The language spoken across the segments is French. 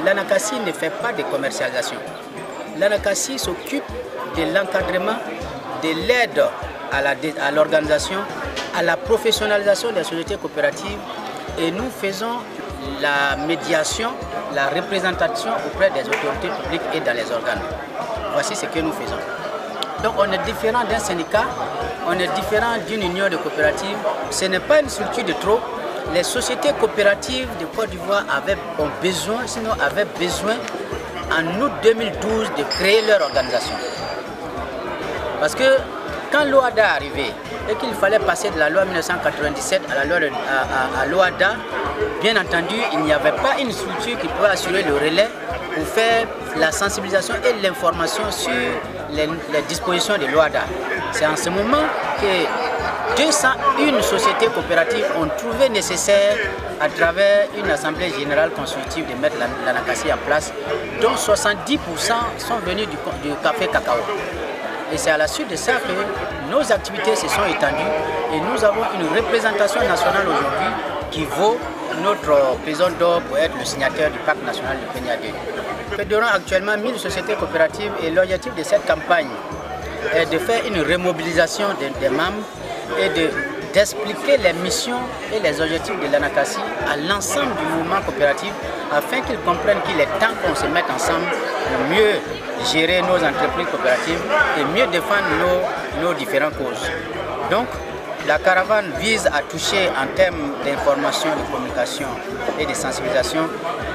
l'Anacassi ne fait pas de commercialisation. L'Anacassi s'occupe de l'encadrement, de l'aide à l'organisation, à la professionnalisation des sociétés coopératives et nous faisons la médiation, la représentation auprès des autorités publiques et dans les organes. Voici ce que nous faisons. Donc on est différent d'un syndicat, on est différent d'une union de coopératives. Ce n'est pas une structure de trop. Les sociétés coopératives de Côte d'Ivoire avaient besoin en août 2012 de créer leur organisation. Parce que quand l'OADA est arrivé et qu'il fallait passer de la loi 1997 à l'OADA, bien entendu, il n'y avait pas une structure qui pouvait assurer le relais pour faire la sensibilisation et l'information sur les dispositions de l'OADA. C'est en ce moment que 201 sociétés coopératives ont trouvé nécessaire, à travers une assemblée générale constitutive, de mettre l'Anacassi en place, dont 70% sont venus du café cacao. Et c'est à la suite de ça que nos activités se sont étendues et nous avons une représentation nationale aujourd'hui qui vaut notre prison d'or pour être le signataire du Pacte national de Peña 2. Nous fédérons actuellement 1000 sociétés coopératives et l'objectif de cette campagne est de faire une remobilisation des membres et d'expliquer les missions et les objectifs de l'Anacassi à l'ensemble du mouvement coopératif afin qu'ils comprennent qu'il est temps qu'on se mette ensemble pour mieux gérer nos entreprises coopératives et mieux défendre nos différentes causes. Donc, la caravane vise à toucher en termes d'information, de communication et de sensibilisation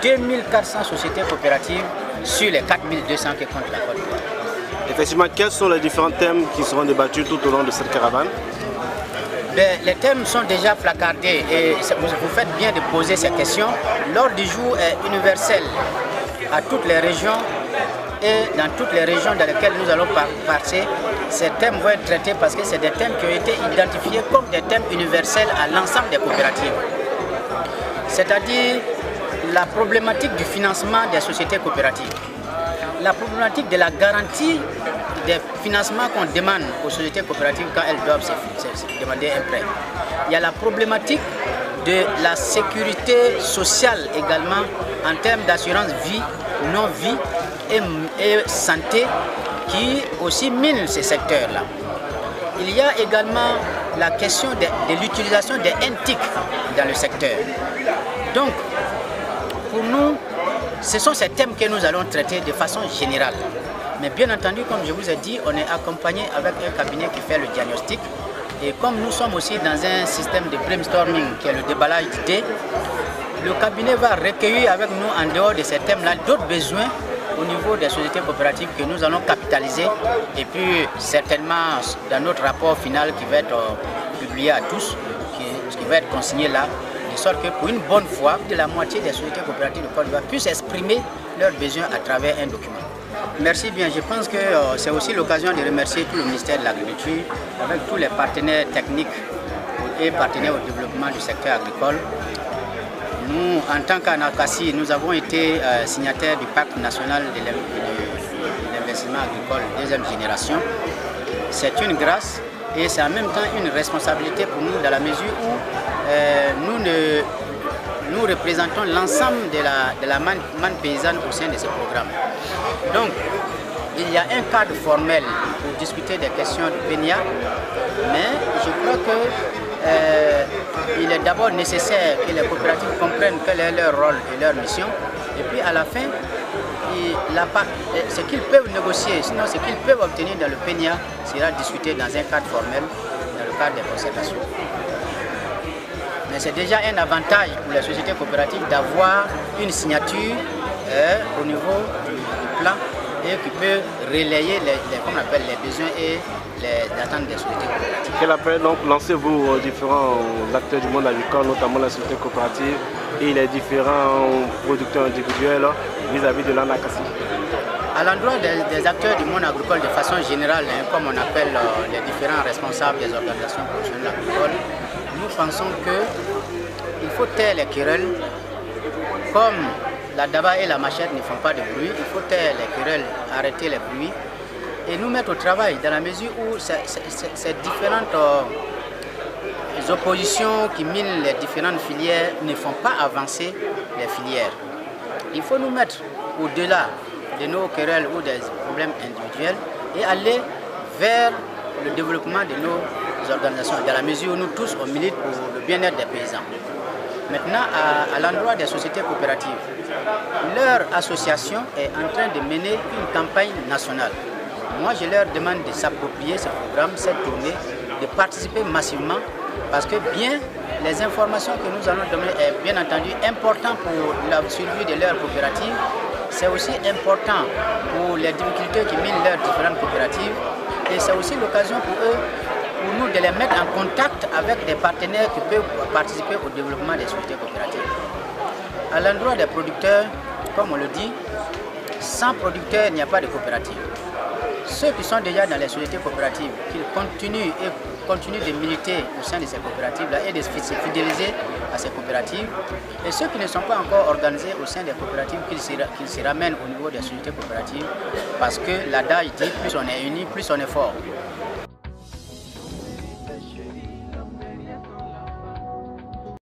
2400 sociétés coopératives sur les 4200 que compte la Côte d'Ivoire. Effectivement, quels sont les différents thèmes qui seront débattus tout au long de cette caravane? Les thèmes sont déjà placardés et vous faites bien de poser ces questions. L'ordre du jour est universel à toutes les régions et dans toutes les régions dans lesquelles nous allons passer. Ces thèmes vont être traités parce que c'est des thèmes qui ont été identifiés comme des thèmes universels à l'ensemble des coopératives. C'est-à-dire la problématique du financement des sociétés coopératives, la problématique de la garantie des financements qu'on demande aux sociétés coopératives quand elles doivent se demander un prêt. Il y a la problématique de la sécurité sociale également en termes d'assurance vie, non-vie et santé qui aussi mine ces secteurs-là. Il y a également la question de l'utilisation des NTIC dans le secteur. Donc, pour nous, ce sont ces thèmes que nous allons traiter de façon générale. Mais bien entendu, comme je vous ai dit, on est accompagné avec un cabinet qui fait le diagnostic. Et comme nous sommes aussi dans un système de brainstorming qui est le déballage d'idées, le cabinet va recueillir avec nous, en dehors de ces thèmes-là, d'autres besoins au niveau des sociétés coopératives que nous allons capitaliser. Et puis, certainement, dans notre rapport final qui va être publié à tous, qui va être consigné là, de sorte que pour une bonne fois, de la moitié des sociétés coopératives de Côte d'Ivoire puissent exprimer leurs besoins à travers un document. Merci bien. Je pense que c'est aussi l'occasion de remercier tout le ministère de l'Agriculture avec tous les partenaires techniques et partenaires au développement du secteur agricole. Nous, en tant qu'Anacassi, nous avons été signataires du Pacte national de l'investissement agricole deuxième génération. C'est une grâce et c'est en même temps une responsabilité pour nous dans la mesure où nous représentons l'ensemble de la manne paysanne au sein de ce programme. Donc, il y a un cadre formel pour discuter des questions de Peña, mais je crois qu'il est d'abord nécessaire que les coopératives comprennent quel est leur rôle et leur mission, et puis à la fin, ce qu'ils peuvent négocier, sinon ce qu'ils peuvent obtenir dans le Peña sera discuté dans un cadre formel, dans le cadre des concertations. Mais c'est déjà un avantage pour les sociétés coopératives d'avoir une signature au niveau du plan et qui peut relayer les besoins et les attentes des sociétés coopératives. Quel appel donc lancez-vous aux différents acteurs du monde agricole, notamment la société coopérative et les différents producteurs individuels vis-à-vis de l'Anacassi? À l'endroit des acteurs du monde agricole de façon générale, comme on appelle les différents responsables des organisations professionnelles agricoles, nous pensons qu'il faut taire les querelles. Comme la daba et la machette ne font pas de bruit, il faut taire les querelles, arrêter les bruits et nous mettre au travail dans la mesure où ces différentes oppositions qui minent les différentes filières ne font pas avancer les filières. il faut nous mettre au-delà de nos querelles ou des problèmes individuels et aller vers le développement de nos organisations, dans la mesure où nous tous on milite pour le bien-être des paysans. Maintenant, à l'endroit des sociétés coopératives, leur association est en train de mener une campagne nationale. Moi, je leur demande de s'approprier ce programme, cette tournée, de participer massivement, parce que bien les informations que nous allons donner est bien entendu important pour la survie de leur coopérative. C'est aussi important pour les difficultés qui minent leurs différentes coopératives. Et c'est aussi l'occasion pour eux, pour nous, de les mettre en contact avec des partenaires qui peuvent participer au développement des sociétés coopératives. À l'endroit des producteurs, comme on le dit, sans producteurs, il n'y a pas de coopérative. Ceux qui sont déjà dans les sociétés coopératives, qu'ils continuent de militer au sein de ces coopératives-là et de se fidéliser à ces coopératives. Et ceux qui ne sont pas encore organisés au sein des coopératives, qu'ils se ramènent au niveau des sociétés coopératives, parce que l'adage dit plus on est unis, plus on est fort.